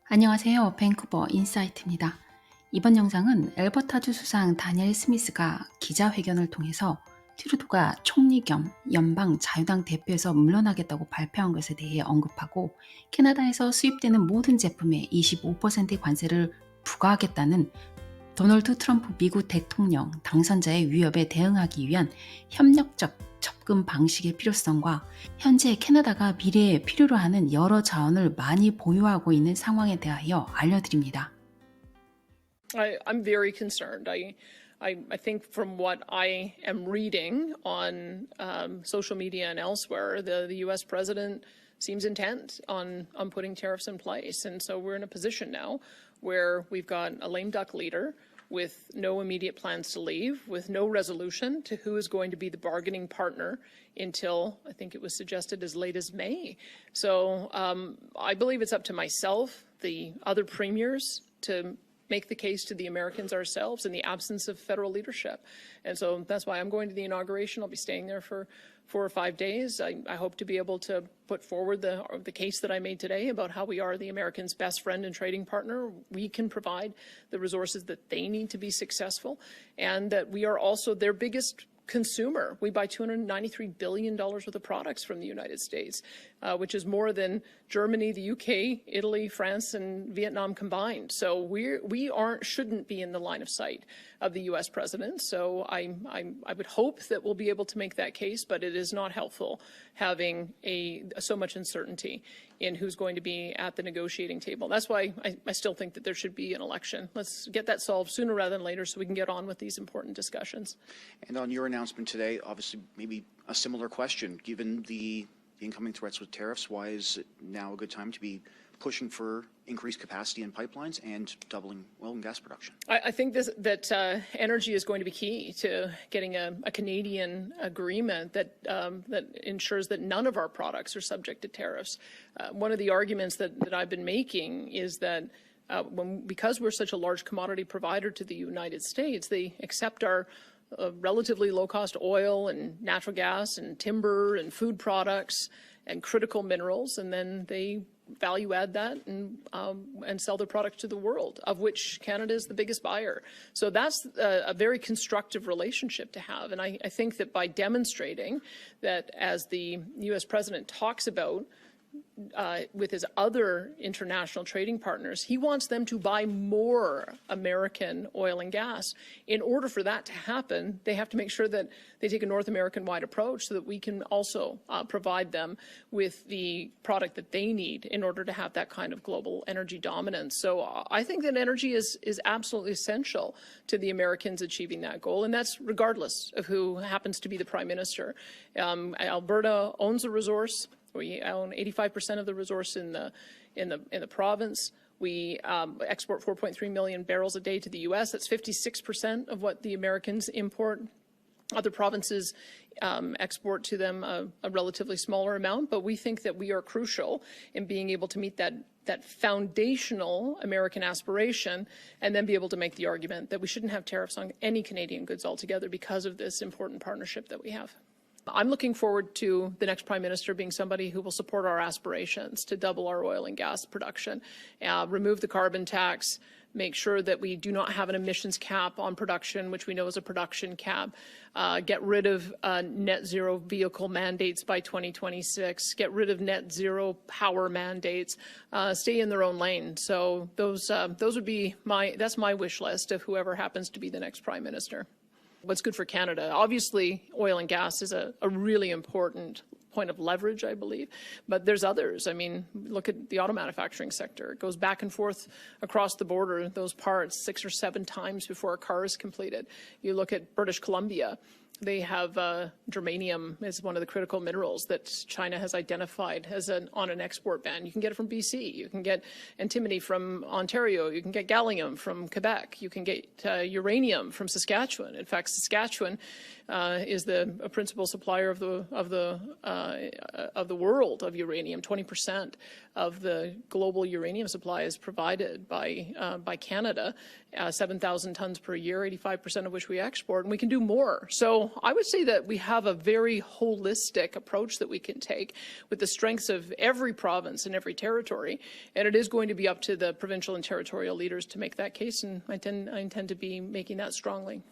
안녕하세요. 밴쿠버 인사이트입니다. 이번 영상은 엘버타주 수상 다니엘 스미스가 기자회견을 통해서 트루도가 총리 겸 연방 자유당 대표에서 물러나겠다고 발표한 것에 대해 언급하고 캐나다에서 수입되는 모든 제품에 25%의 관세를 부과하겠다는 도널드 트럼프 미국 대통령 당선자의 위협에 대응하기 위한 협력적 접근 방식의 필요성과 현재 캐나다가 미래에 필요로 하는 여러 자원을 많이 보유하고 있는 상황에 대하여 알려드립니다. I'm very concerned. I think from what I am reading on social media and elsewhere, the U.S. president seems intent on putting tariffs in place. And so we're in a position now where we've got a lame duck leader with no immediate plans to leave, with no resolution to who is going to be the bargaining partner until, I think it was suggested, as late as May. So I believe it's up to myself, the other premiers, to make the case to the Americans ourselves in the absence of federal leadership. And so that's why I'm going to the inauguration. I'll be staying there for 4 or 5 days. I hope to be able to put forward the case that I made today about how we are the Americans' best friend and trading partner. We can provide the resources that they need to be successful, and that we are also their biggest consumer. We buy $293 billion worth of products from the United States, which is more than Germany, the UK, Italy, France, and Vietnam combined. So we shouldn't be in the line of sight of the U.S. president. So I would hope that we'll be able to make that case, but it is not helpful having so much uncertainty in who's going to be at the negotiating table. That's why I still think that there should be an election. Let's get that solved sooner rather than later so we can get on with these important discussions. And on your announcement today, obviously maybe a similar question, given the incoming threats with tariffs, why is it now a good time to be pushing for increased capacity in pipelines and doubling oil and gas production? I think that energy is going to be key to getting a Canadian agreement that ensures that none of our products are subject to tariffs. One of the arguments that I've been making is that because we're such a large commodity provider to the United States, they accept our relatively low-cost oil and natural gas and timber and food products and critical minerals, and then they value add that and sell their products to the world, of which Canada is the biggest buyer. So that's a very constructive relationship to have. And I think that by demonstrating that, as the U.S. president talks about with his other international trading partners, he wants them to buy more American oil and gas. In order for that to happen, they have to make sure that they take a North American-wide approach so that we can also provide them with the product that they need in order to have that kind of global energy dominance. So I think that energy is absolutely essential to the Americans achieving that goal, and that's regardless of who happens to be the Prime Minister. Alberta owns the resource. We own 85% of the resource in the province. We export 4.3 million barrels a day to the U.S. That's 56% of what the Americans import. Other provinces export to them a relatively smaller amount, but we think that we are crucial in being able to meet that foundational American aspiration, and then be able to make the argument that we shouldn't have tariffs on any Canadian goods altogether because of this important partnership that we have. I'm looking forward to the next Prime Minister being somebody who will support our aspirations to double our oil and gas production, remove the carbon tax, make sure that we do not have an emissions cap on production, which we know is a production cap, get rid of net zero vehicle mandates by 2026, get rid of net zero power mandates, stay in their own lane. So those would be that's my wish list of whoever happens to be the next Prime Minister. What's good for Canada? Obviously, oil and gas is a really important point of leverage, I believe, but there's others. I mean, look at the auto manufacturing sector. It goes back and forth across the border, those parts, 6 or 7 times before a car is completed. You look at British Columbia. They have germanium is one of the critical minerals that China has identified as on an export ban. You can get it from BC. You can get antimony from Ontario. You can get gallium from Quebec. You can get uranium from Saskatchewan. In fact, Saskatchewan is the principal supplier of the world of uranium. 20% of the global uranium supply is provided by Canada, 7,000 tons per year, 85% of which we export, and we can do more. So I would say that we have a very holistic approach that we can take with the strengths of every province and every territory, and it is going to be up to the provincial and territorial leaders to make that case, and I intend to be making that strongly.